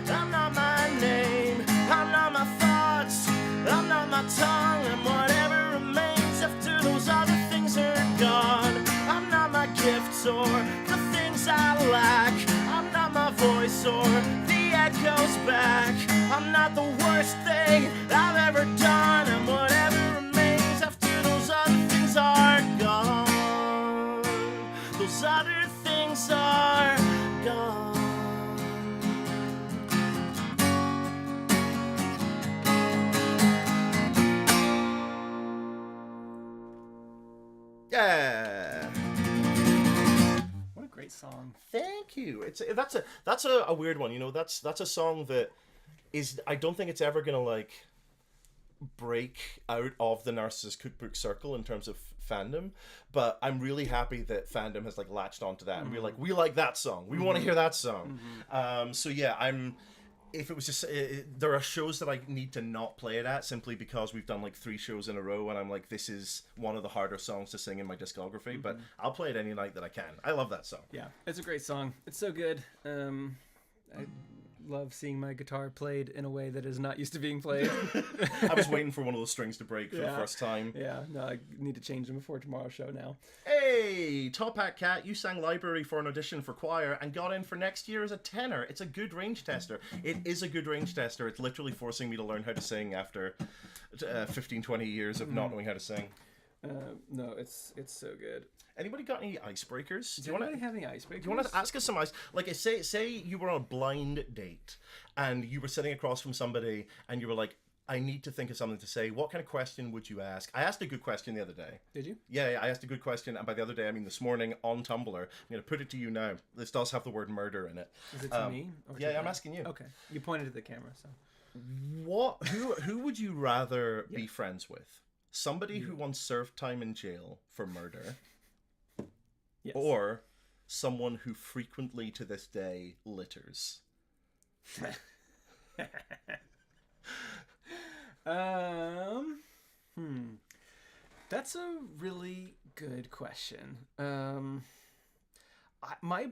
I'm not my name, I'm not my thoughts, I'm not my tongue, I'm whatever remains after those other things are gone. I'm not my gifts or the things I lack, I'm not my voice or the echoes back. I'm not the worst thing I've ever done, I'm whatever remains after those other things are gone. Those other things are gone. Yeah. What a great song. Thank you. That's a weird one. You know, that's a song that is, I don't think it's ever gonna like break out of the Narcissist Cookbook circle in terms of fandom, but I'm really happy that fandom has like latched onto that and we're like, we like that song, we want to hear that song. So yeah, if it was just there are shows that I need to not play it at simply because we've done like 3 shows in a row and I'm like, this is one of the harder songs to sing in my discography, but I'll play it any night that I can. I love that song. Yeah, it's a great song. It's so good. I love seeing my guitar played in a way that is not used to being played. I was waiting for one of those strings to break for the first time. Yeah, no, I need to change them before tomorrow's show now. Hey, Top Hat Cat, you sang library for an audition for choir and got in for next year as a tenor. It's a good range tester. It is a good range tester. It's literally forcing me to learn how to sing after 15, 20 years of not knowing how to sing. No, it's so good. Anybody got any icebreakers? Do you want to have any icebreakers? Do you want to ask us some ice? Like, say you were on a blind date and you were sitting across from somebody and you were like, I need to think of something to say. What kind of question would you ask? I asked a good question the other day. Did you? Yeah, I asked a good question, and by the other day I mean this morning on Tumblr. I'm going to put it to you now. This does have the word murder in it. Is it to me? Or yeah, to I'm asking you. Okay, you pointed at the camera, so. Who would you rather be friends with? Somebody who once served time in jail for murder, Yes. or someone who frequently to this day litters? That's a really good question. My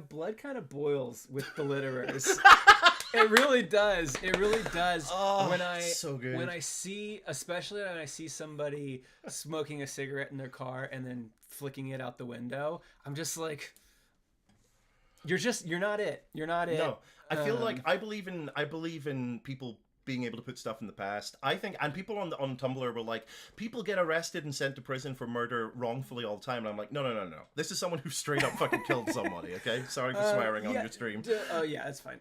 blood kind of boils with the litterers. It really does. It really does. Oh, so good. When I see, especially when I see somebody smoking a cigarette in their car and then flicking it out the window, I'm just like, you're not it. You're not it. No, I feel like I believe in people being able to put stuff in the past. I think, and people on Tumblr were like, people get arrested and sent to prison for murder wrongfully all the time. And I'm like, no. This is someone who straight up fucking killed somebody. Okay, sorry for swearing on your stream. Yeah, it's fine.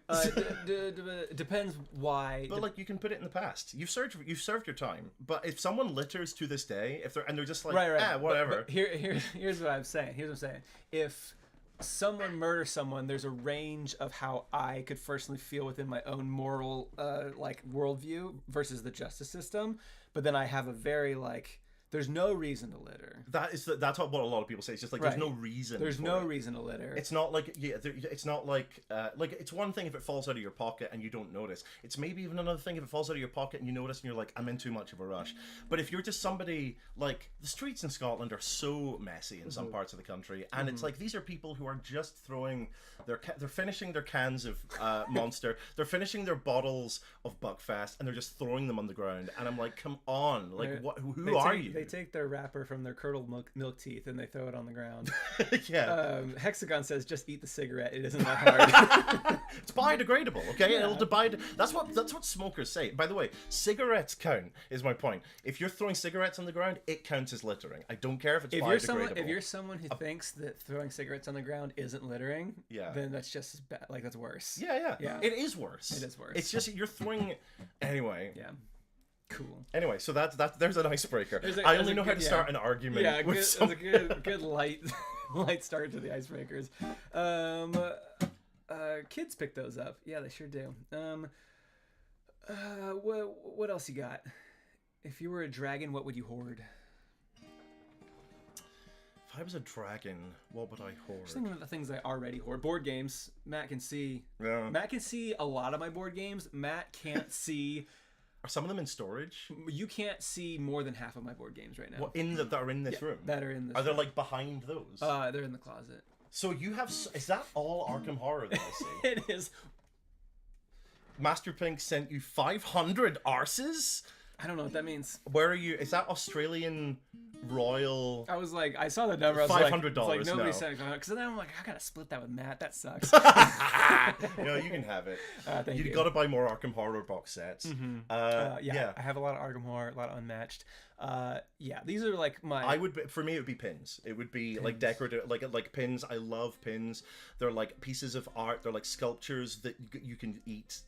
Depends why. But like, you can put it in the past. You've served your time. But if someone litters to this day, if they're just like, right. Whatever. But here's what I'm saying. If someone murders someone, there's a range of how I could personally feel within my own moral worldview versus the justice system, but then I have a very there's no reason to litter. That's what a lot of people say. It's just like, right. There's no reason. There's no reason to litter. It's not like, it's not like it's one thing if it falls out of your pocket and you don't notice. It's maybe even another thing if it falls out of your pocket and you notice and you're like, I'm in too much of a rush. But if you're just somebody, like, the streets in Scotland are so messy in some parts of the country, and it's like, these are people who are just throwing they're finishing their cans of Monster, they're finishing their bottles of Buckfast, and they're just throwing them on the ground. And I'm like, come on, like, who are you? They take their wrapper from their curdled milk teeth and they throw it on the ground. Yeah. Hexagon says, just eat the cigarette. It isn't that hard. It's biodegradable, okay? Yeah. It'll divide. That's what smokers say. By the way, cigarettes count, is my point. If you're throwing cigarettes on the ground, it counts as littering. I don't care if it's biodegradable. If you're someone who thinks that throwing cigarettes on the ground isn't littering, then that's just as bad. Like, that's worse. Yeah. It is worse. It is worse. It's just, you're throwing... Anyway. Yeah. Cool. Anyway, so there's an icebreaker. I only know how to start an argument. Yeah, it's a good light start to the icebreakers. Kids pick those up. Yeah, they sure do. What else you got? If you were a dragon, what would you hoard? If I was a dragon, what would I hoard? Just thinking of the things I already hoard. Board games. Matt can see. Yeah. Matt can see a lot of my board games. Matt can't see. Are some of them in storage? You can't see more than half of my board games right now. What, that are in this room? That are in this room. Are they like behind those? They're in the closet. So you have... Is that all Arkham Horror that I see? It is. Master Pink sent you 500 arses? I don't know what that means. Where are you? Is that Australian Royal? I was like, I saw the number. I was $500. Like nobody sent it. Because then I'm like, I gotta split that with Matt. That sucks. No, you can have it. Thank you. You got to buy more Arkham Horror box sets. Yeah, I have a lot of Arkham Horror, a lot of Unmatched. These are like my. For me, it would be pins. It would be pins. Like decorative, like pins. I love pins. They're like pieces of art. They're like sculptures that you can eat.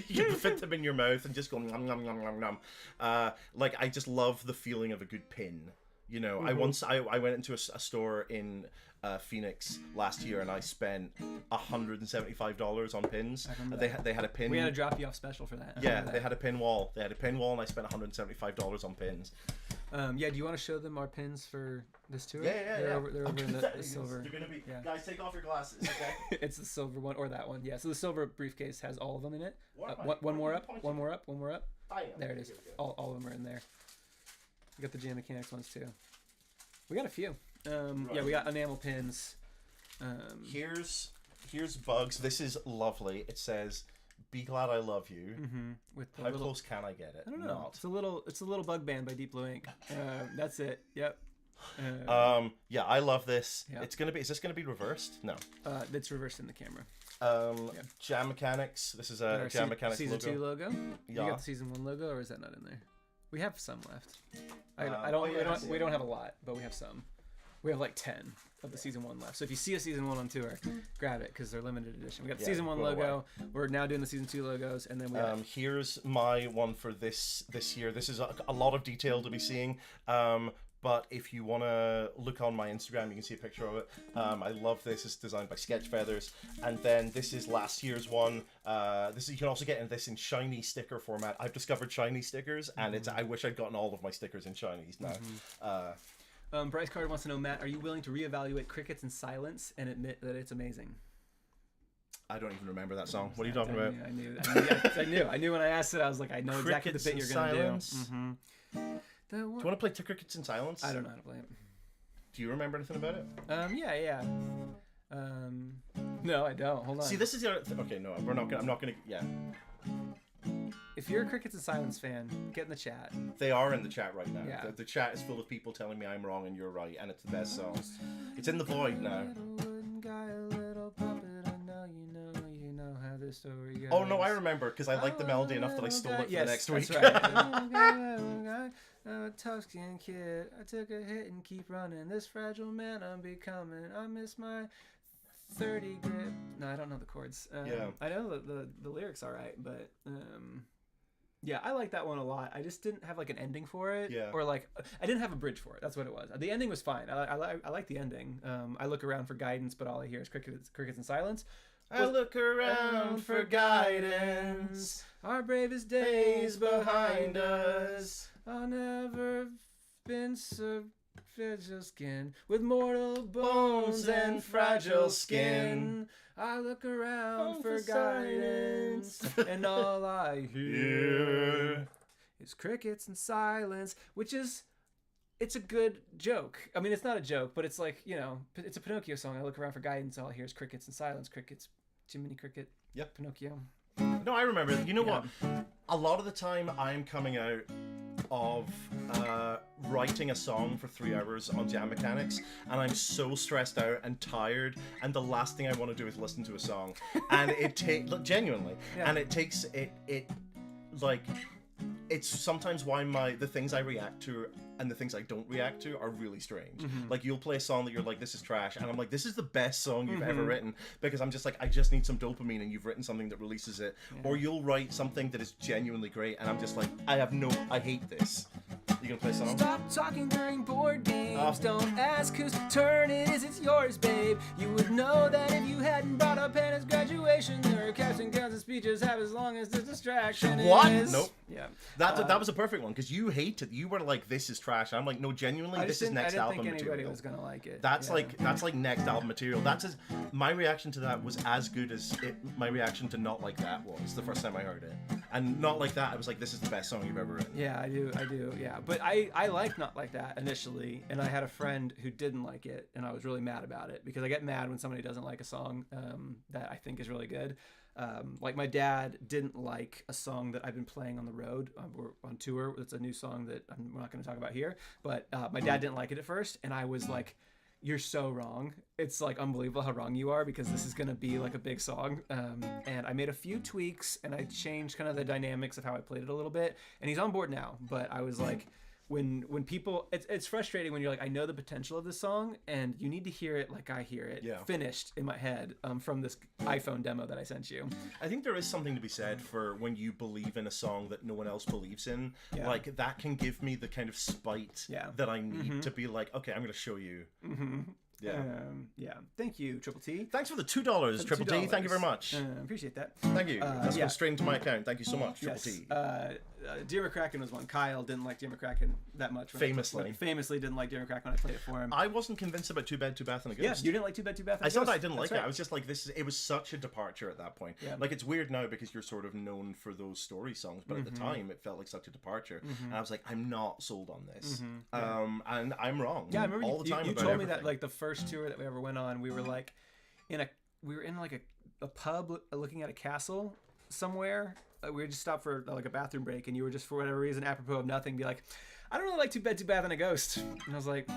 You can fit them in your mouth and just go nom nom nom nom nom. Like, I just love the feeling of a good pin. You know, I went into a store in Phoenix last year and I spent $175 on pins. They had a pin. We had a drop you off special for that. They had a pin wall. They had a pin wall and I spent $175 on pins. Do you want to show them our pins for this tour? Yeah. They're over in the silver. They're gonna be. Yeah. Guys, take off your glasses, okay? It's the silver one or that one. Yeah. So the silver briefcase has all of them in it. One more up. There it is. All of them are in there. We got the Jam Mechanics ones too. We got a few. Yeah, we got enamel pins. Here's Bugs. This is lovely. It says, "Be glad I love you." With how close can I get it? I don't know. It's a little Bug Band by Deep Blue Ink. That's it. Yep. Yeah, I love this. Yeah. Is this gonna be reversed? No. It's reversed in the camera. Jam Mechanics. This is a Jam Mechanics season logo. 2 logo. Yeah. You got the season 1 logo, or is that not in there? We have some left. We don't have a lot, but we have some. We have like 10 of the season 1 left. So if you see a season 1 on tour, grab it because they're limited edition. We got the season 1 logo. We're now doing the season 2 logos, and then we. Here's my one for this year. This is a lot of detail to be seeing. But if you want to look on my Instagram, you can see a picture of it. I love this. It's designed by Sketch Feathers. And then this is last year's one. You can also get this in shiny sticker format. I've discovered shiny stickers, and I wish I'd gotten all of my stickers in shinies now. Bryce Carter wants to know, Matt, are you willing to reevaluate Crickets in Silence and admit that it's amazing? I don't even remember that song. What are you talking about? I knew when I asked it. I was like, I know exactly the bit you're going to do. Mm-hmm. Do you want to play Crickets in Silence? I don't know how to play it. Do you remember anything about it? Yeah. No, I don't. Hold on. See, this is the other okay, no, I'm not gonna yeah. If you're a Crickets in Silence fan, get in the chat. They are in the chat right now. Yeah. The chat is full of people telling me I'm wrong and you're right, and it's the best song. It's in the void now. The story goes. Oh no, I remember because I liked the melody enough that I stole it for the next week. Right. I'm a tough-skinned kid. I took a hit and keep running. This fragile man I'm becoming. I miss my 30 grip. No, I don't know the chords. Yeah. I know the lyrics all right, but yeah, I like that one a lot. I just didn't have like an ending for it, Yeah. or like I didn't have a bridge for it. That's what it was. The ending was fine. I like the ending. I look around for guidance, but all I hear is crickets in silence. I look around for guidance. Our bravest days behind us. I'll never been so fragile skin with mortal bones and fragile skin. I look around for guidance, and all I hear is crickets and silence, which is. It's a good joke. I mean, it's not a joke, but it's like, it's a Pinocchio song. I look around for guidance. All I hear is crickets and silence. Crickets, Jiminy Cricket. Yep. Pinocchio. No, I remember. You know what? A lot of the time I'm coming out of writing a song for 3 hours on Jam Mechanics, and I'm so stressed out and tired, and the last thing I want to do is listen to a song. And it takes, genuinely, and it takes, it's sometimes why the things I react to and the things I don't react to are really strange. Mm-hmm. Like, you'll play a song that you're like, this is trash, and I'm like, this is the best song you've ever written, because I'm just like, I just need some dopamine, and you've written something that releases it. Yeah. Or you'll write something that is genuinely great, and I'm just like, I hate this. You gonna play a song? Stop talking during board games. Don't ask whose turn it is, it's yours, babe. You would know that if you hadn't brought up Hannah's graduation. There are caps and gowns and speeches have as long as the distraction what? is. Nope. Yeah. That was a perfect one, because you hated. You were like, this is trash. And I'm like, no, genuinely, this is next album material. I didn't think anybody was gonna like it. That's like next album material. My reaction to that was as good as my reaction to Not Like That was the first time I heard it. And Not Like That, I was like, this is the best song you've ever written. Yeah, I do, yeah. But I liked Not Like That initially, and I had a friend who didn't like it, and I was really mad about it, because I get mad when somebody doesn't like a song that I think is really good. Like, my dad didn't like a song that I've been playing on the road. We're on tour. It's a new song that we're not going to talk about here. But my dad didn't like it at first, and I was like, you're so wrong. It's like unbelievable how wrong you are, because this is going to be like a big song. And I made a few tweaks, and I changed kind of the dynamics of how I played it a little bit. And he's on board now. But I was like, when people, it's frustrating when you're like, I know the potential of this song, and you need to hear it like I hear it, finished in my head from this iPhone demo that I sent you. I think there is something to be said for when you believe in a song that no one else believes in. Yeah. Like, that can give me the kind of spite that I need to be like, okay, I'm going to show you. Mm-hmm. Yeah. Thank you, Triple T. Thanks for the $2, Triple T. Thank you very much. Appreciate that. Thank you. That's going straight into my account. Thank you so much, Triple T. Dear McCracken was one. Kyle didn't like Dear McCracken that much. Famously didn't like Dear McCracken when I played it for him. I wasn't convinced about Too Bad, Too Bath and a Ghost. Yes, you didn't like Too Bad, Too Bath and a Ghost. I said I didn't like it. I was just like, it was such a departure at that point. Yeah. Like, it's weird now because you're sort of known for those story songs, but at the time it felt like such a departure. And I was like, I'm not sold on this. And I'm wrong. Yeah, I remember all the time you about told everything. me that, like, the first tour that we ever went on, we were like in a pub looking at a castle somewhere. We were just stopped for like a bathroom break, and you were just, for whatever reason, apropos of nothing, be like, I don't really like Too Bad, Too Bath and a Ghost. And I was like,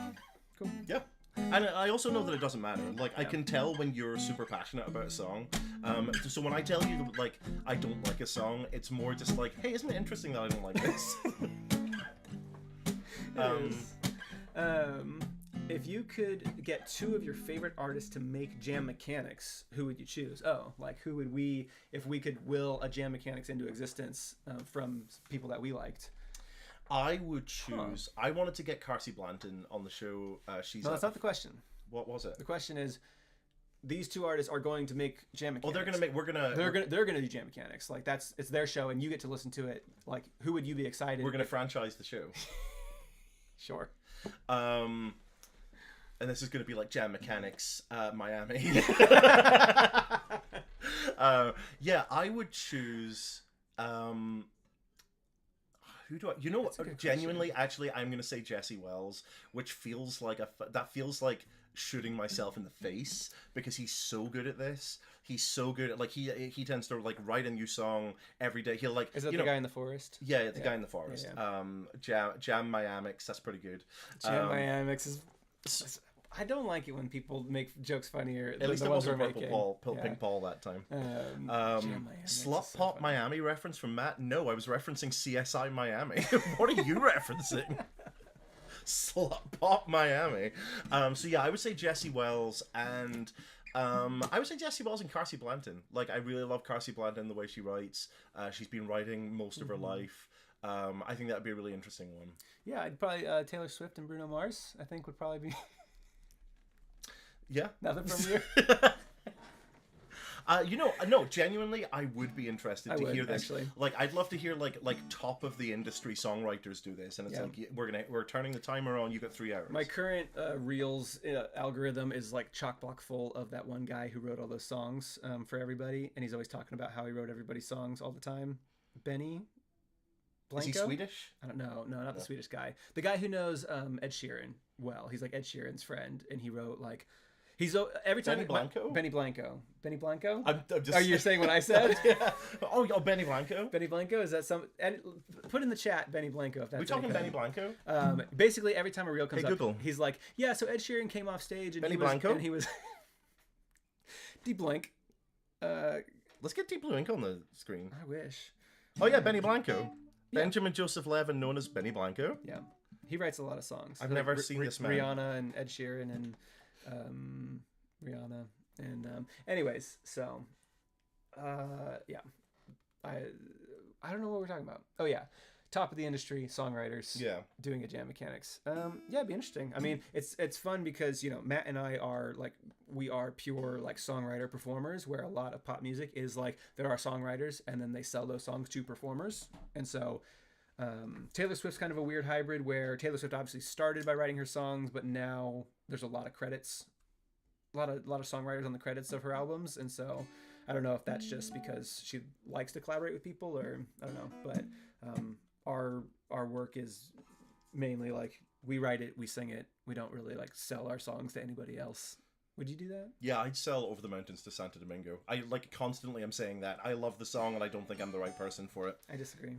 cool. Yeah. And I also know that it doesn't matter. Like, I can tell when you're super passionate about a song. So when I tell you that, like, I don't like a song, it's more just like, hey, isn't it interesting that I don't like this? If you could get two of your favorite artists to make Jam Mechanics, who would you choose? Oh, like, who would we, if we could will a Jam Mechanics into existence from people that we liked? I would choose. I wanted to get Carsey Blanton on the show. No, that's not the question. What was it? The question is, these two artists are going to make Jam Mechanics. Oh, they're gonna make. They're gonna do Jam Mechanics. Like, it's their show, and you get to listen to it. Like, who would you be excited? We're gonna franchise the show. Sure. And this is going to be like Jam Mechanics, Miami. Yeah, I would choose. Who do I? You know what? Genuinely, actually, I'm gonna say Jesse Wells, which feels like that feels like shooting myself in the face because he's so good at this. He's so good at he tends to like write a new song every day. He'll like is that the guy in the forest? Yeah, the guy in the forest. Jam Miamics, that's pretty good. Jam Miamics is. I don't like it when people make jokes funnier than at least the it ones wasn't we're Purple making. Paul, Pink Paul that time. Slut Pop so Miami reference from Matt? No, I was referencing CSI Miami. What are you referencing? Slut Pop Miami. So yeah, I would say Jesse Wells and I would say Jesse Wells and Carsey Blanton. Like I really love Carsey Blanton the way she writes. She's been writing most of her life. I think that'd be a really interesting one. Yeah, I'd probably Taylor Swift and Bruno Mars. I think would probably be. Yeah. Nothing from you. No, genuinely, I would be interested to hear this. Actually. Like, I'd love to hear like top of the industry songwriters do this, and it's like we're turning the timer on. You got 3 hours. My current Reels algorithm is like chock block full of that one guy who wrote all those songs for everybody, and he's always talking about how he wrote everybody's songs all the time. Benny Blanco? Is he Swedish? I don't know. No, not the Swedish guy. The guy who knows Ed Sheeran well. He's like Ed Sheeran's friend, and he wrote like. He's every time Benny Blanco. Benny Blanco. Benny Blanco. I'm just. Are you saying what I said? Yeah. Oh, Benny Blanco. Benny Blanco. Is that some? And put in the chat Benny Blanco if that's. We talking anything. Benny Blanco? Basically, every time a reel comes up, Google. he's like, "Yeah, so Ed Sheeran came off stage and Benny he was, Blanco? and he was Deep Blank. Let's get Deep Blue Ink on the screen. I wish. Oh yeah, Benny Blanco. Yeah. Benjamin Joseph Levin, known as Benny Blanco. Yeah, he writes a lot of songs. I've never seen this man. Rihanna and Ed Sheeran and Rihanna and anyways, so yeah, I don't know what we're talking about. Oh yeah, top of the industry songwriters. Yeah, doing a Jam Mechanics. Yeah, it'd be interesting. I mean, it's fun because Matt and I are like we are pure like songwriter performers, where a lot of pop music is like there are songwriters and then they sell those songs to performers, and so. Taylor Swift's kind of a weird hybrid where Taylor Swift obviously started by writing her songs, but now there's a lot of credits, a lot of songwriters on the credits of her albums, and so I don't know if that's just because she likes to collaborate with people or I don't know, but our work is mainly like we write it, we sing it, we don't really like sell our songs to anybody else. Would you do that? Yeah, I'd sell Over the Mountains to Santo Domingo. I like constantly I'm saying that. I love the song and I don't think I'm the right person for it. I disagree.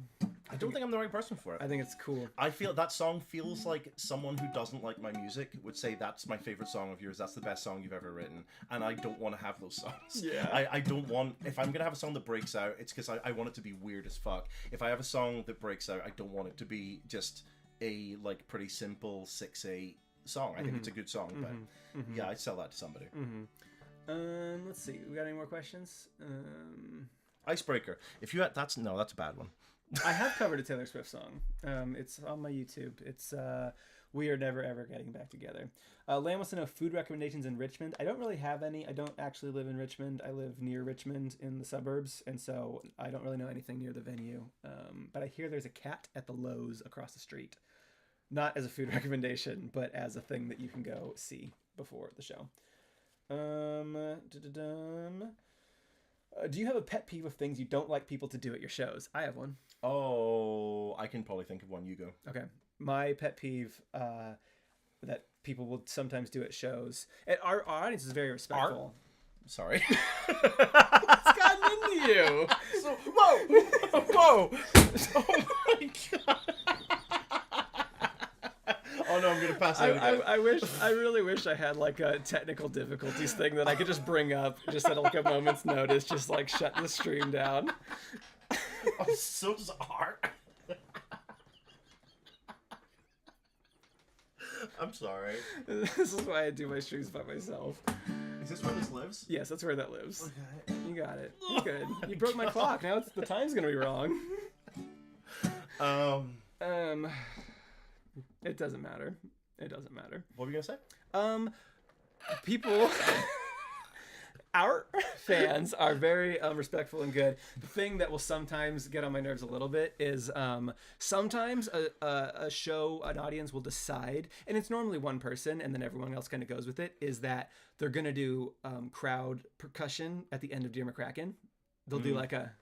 I don't think I'm the right person for it. I think it's cool. I feel that song feels like someone who doesn't like my music would say that's my favorite song of yours. That's the best song you've ever written. And I don't want to have those songs. Yeah. I don't want... If I'm going to have a song that breaks out, it's because I want it to be weird as fuck. If I have a song that breaks out, I don't want it to be just a like pretty simple 6/8 song. I think it's a good song, but yeah, I'd sell that to somebody. Let's see. We got any more questions? Icebreaker. If you had... That's a bad one. I have covered a Taylor Swift song. It's on my YouTube. It's We Are Never Ever Getting Back Together. Lamb wants to know food recommendations in Richmond. I don't really have any. I don't actually live in Richmond. I live near Richmond in the suburbs, and so I don't really know anything near the venue. But I hear there's a cat at the Lowe's across the street. Not as a food recommendation, but as a thing that you can go see before the show. Do you have a pet peeve of things you don't like people to do at your shows? I have one. Oh, I can probably think of one. You go. Okay. My pet peeve that people will sometimes do at shows. And our audience is very respectful. Sorry. What's gotten into you? Whoa! Oh my god! Oh no, I'm gonna pass out again. I really wish I had like a technical difficulties thing that I could just bring up just at like a moment's notice, just like shut the stream down. I'm so sorry. I'm sorry. This is why I do my streams by myself. Is this where this lives? Yes, that's where that lives. Okay. You got it. You're good. You broke my clock. Now the time's gonna be wrong. It doesn't matter. It doesn't matter. What were you gonna say? People. our fans are very respectful and good. The thing that will sometimes get on my nerves a little bit is sometimes a show, an audience will decide, and it's normally one person and then everyone else kind of goes with it, is that they're going to do crowd percussion at the end of Dear McCracken. They'll do like a...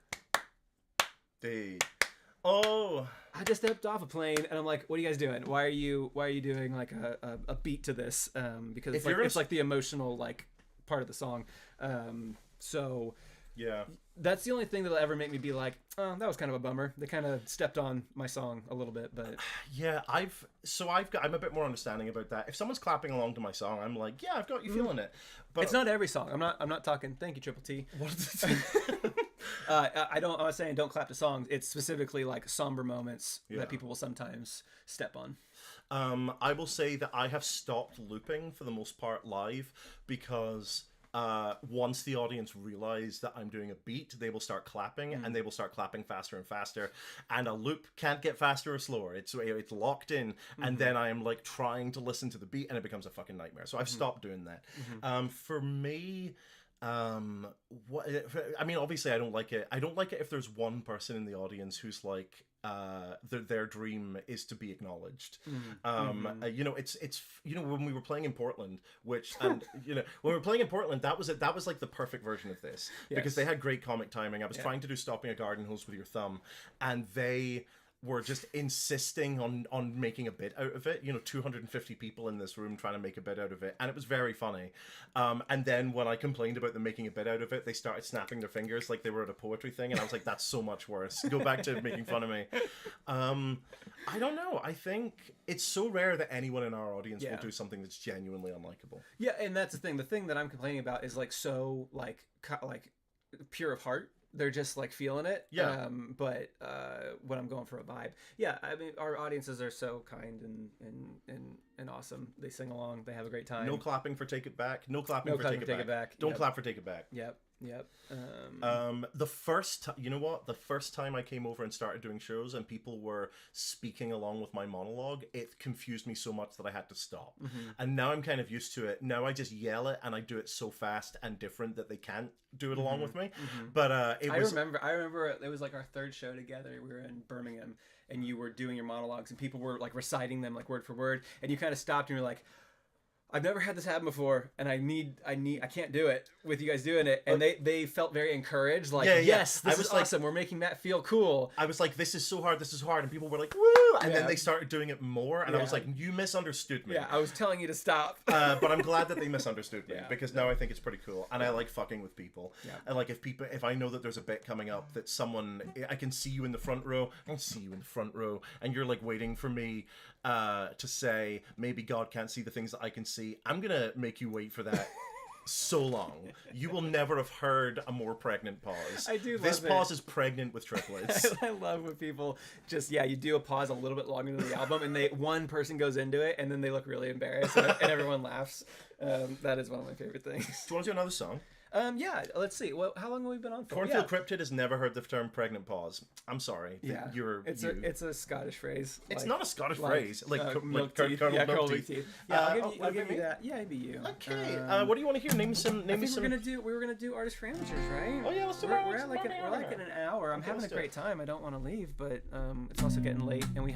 Oh, I just stepped off a plane and I'm like, what are you guys doing? Why are you doing like a beat to this? Because it's like the emotional like part of the song. So yeah, that's the only thing that'll ever make me be like, oh, that was kind of a bummer. They kind of stepped on my song a little bit, but yeah, I'm a bit more understanding about that. If someone's clapping along to my song, I'm like, yeah, I've got you feeling it. But it's not every song. I'm not talking. Thank you, Triple T. What is it? I'm not saying don't clap to songs. It's specifically like somber moments that people will sometimes step on. I will say that I have stopped looping for the most part live because once the audience realize that I'm doing a beat, they will start clapping and they will start clapping faster and faster, and a loop can't get faster or slower. It's locked in, and then I am like trying to listen to the beat and it becomes a fucking nightmare. So I've stopped doing that. For me, obviously I don't like it. I don't like it if there's one person in the audience who's like their dream is to be acknowledged. It's when we were playing in Portland, when we were playing in Portland, that was like the perfect version of this, because they had great comic timing. I was trying to do stopping a garden hose with your thumb, and they were just insisting on making a bit out of it. 250 people in this room trying to make a bit out of it, and it was very funny. And then when I complained about them making a bit out of it, they started snapping their fingers like they were at a poetry thing, and I was like, that's so much worse. Go back to making fun of me. I don't know. I think it's so rare that anyone in our audience will do something that's genuinely unlikable. Yeah, and that's the thing. The thing that I'm complaining about is like so like pure of heart. They're just like feeling it. Yeah. But when I'm going for a vibe, I mean, our audiences are so kind and awesome. They sing along. They have a great time. No clapping for Take It Back. No clapping for Take It Back. Don't clap for Take It Back. Yep. The first time I came over and started doing shows and people were speaking along with my monologue, it confused me so much that I had to stop. And now I'm kind of used to it. Now I just yell it and I do it so fast and different that they can't do it along with me. But I remember it was like our third show together. We were in Birmingham and you were doing your monologues and people were like reciting them like word for word, and you kind of stopped and you're like, I've never had this happen before, and I can't do it with you guys doing it. And they felt very encouraged, like, yes, this is awesome. We're making Matt feel cool. I was like, this is so hard, and people were like, woo! And then they started doing it more, and I was like, you misunderstood me. Yeah, I was telling you to stop. But I'm glad that they misunderstood me, because now I think it's pretty cool, and I like fucking with people. Yeah. And like if I know that there's a bit coming up that I can see you in the front row, and you're like waiting for me to say, maybe God can't see the things that I can see. I'm gonna make you wait for that so long. You will never have heard a more pregnant pause. I do love this pause is pregnant with triplets. I love when people just you do a pause a little bit longer than the album, and one person goes into it, and then they look really embarrassed, and everyone laughs. That is one of my favorite things. Do you want to do another song? Let's see. Well, how long have we been on for? Cornfield Cryptid has never heard the term pregnant pause. I'm sorry. Yeah. It's a Scottish phrase. It's not a Scottish phrase. Milk teeth. Milk teeth. Yeah, I'll give you that. Yeah, it'd be you. Okay. What do you want to hear? Name me some. We were gonna do Artists for Amateurs, right? Oh yeah, let's do We're like in an hour. I'm having a great time. I don't want to leave, but it's also getting late, and we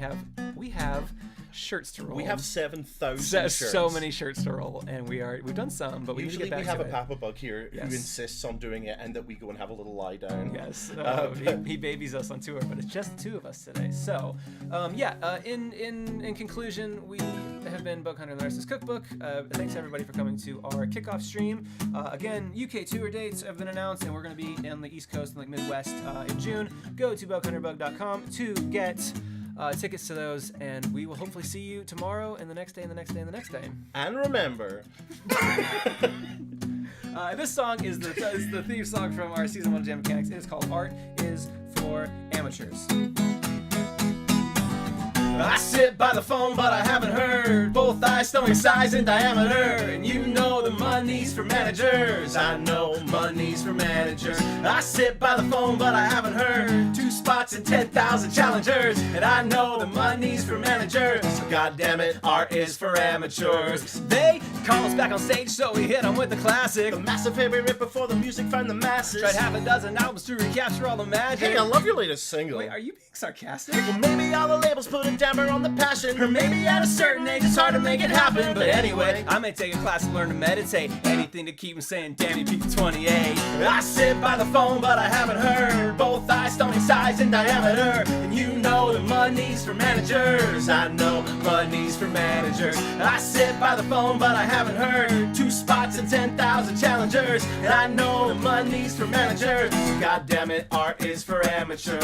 have shirts to roll. We have 7,000 shirts. So many shirts to roll, and we've done some, but usually we have a Papa Bug here who insists on doing it, and that we go and have a little lie down. Yes, he babies us on tour, but it's just two of us today. So, in conclusion, we have been Bug Hunter and the Narcissist Cookbook. Thanks everybody for coming to our kickoff stream. Again, UK tour dates have been announced, and we're going to be on the East Coast and like Midwest in June. Go to bughunterbug.com to get tickets to those, and we will hopefully see you tomorrow and the next day and the next day and the next day. And remember, this song is the theme song from our season 1 Jam Mechanics. It is called Art is for Amateurs. I sit by the phone, but I haven't heard both eyes, stomach size, and diameter. And you know the money's for managers. I know money's for managers. I sit by the phone, but I haven't heard two spots and 10,000 challengers. And I know the money's for managers. God damn it, art is for amateurs. They call us back on stage, so we hit them with the classic. The massive heavy rip before the music found the masses. Tried half a dozen albums to recapture all the magic. Hey, I love your latest single. Wait, are you being sarcastic? Well, maybe all the labels put a damper on the passion. Or maybe at a certain age it's hard to make it happen. But anyway, I may take a class and learn to meditate. Anything to keep him saying, damn, you peaked 28. I sit by the phone, but I haven't heard. Both eyes stunning size and diameter. And you know the money's for managers. I know money's for managers. I sit by the phone, but I haven't heard. 2 spots and 10,000 challengers. And I know the money's for managers. God damn it, art is for amateurs.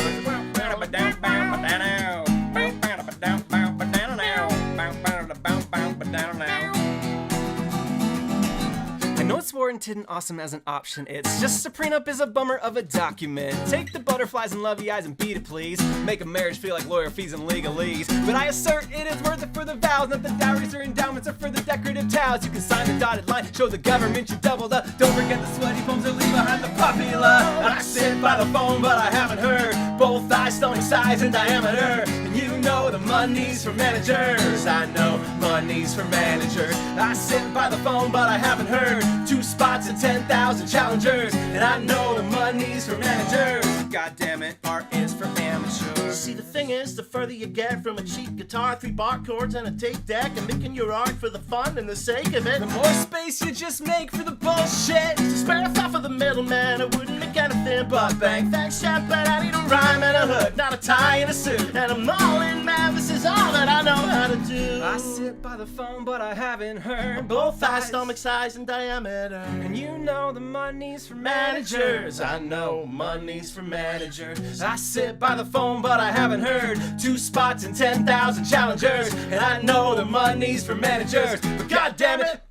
I know it's warranted and awesome as an option. It's just a prenup is a bummer of a document. Take the butterflies and lovey eyes and beat it, please. Make a marriage feel like lawyer fees and legalese. But I assert it is worth it for the vows, not the dowries or endowments or for the decorative towels. You can sign the dotted line, show the government you doubled up. Don't forget the sweaty palms or leave behind the puppy love. I sit by the phone, but I haven't heard. Both eyes stunning size and diameter. And you know the money's for managers. I know money's for managers. I sit by the phone, but I haven't heard. 2 spots and 10,000 challengers. And I know the money's for managers. God damn it, art is for amateurs. See, the thing is, the further you get from a cheap guitar, 3 bar chords and a tape deck, and making your art for the fun and the sake of it, the more space you just make for the bullshit. To spare a thought for the middleman, I wouldn't make anything but bang. Thanks, chap, but I need a rhyme and a hook, not a tie and a suit. And I'm all in, man, this is all that I know how to do. I sit by the phone, but I haven't heard. Both eyes, stomach size and diameter. And you know the money's for managers. I know money's for managers. I sit by the phone, but I haven't heard. 2 spots and 10,000 challengers. And I know the money's for managers. But god damn it,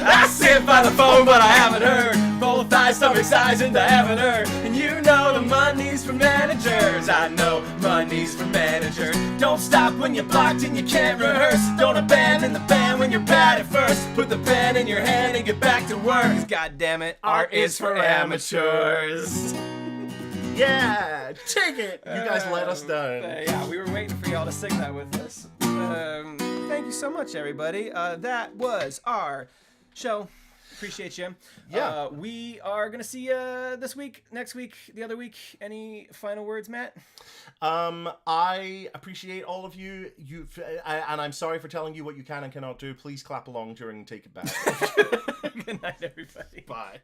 I sit by the phone, but I haven't heard. Both eyes, stomach size and diameter. And you know the money's for managers. I know money's for managers. Don't stop when you're blocked and you can't rehearse. Don't abandon the band when you're bad at first. Put the pen in your hand and get back to work. 'Cause god damn it, art is for amateurs. Yeah, take it. You guys let us down. Yeah, we were waiting for y'all to sing that with us. Thank you so much, everybody. That was our show. Appreciate you. Yeah. We are gonna see you this week, next week, the other week. Any final words, Matt? I appreciate all of you. And I'm sorry for telling you what you can and cannot do. Please clap along during Take It Back. Good night, everybody. Bye.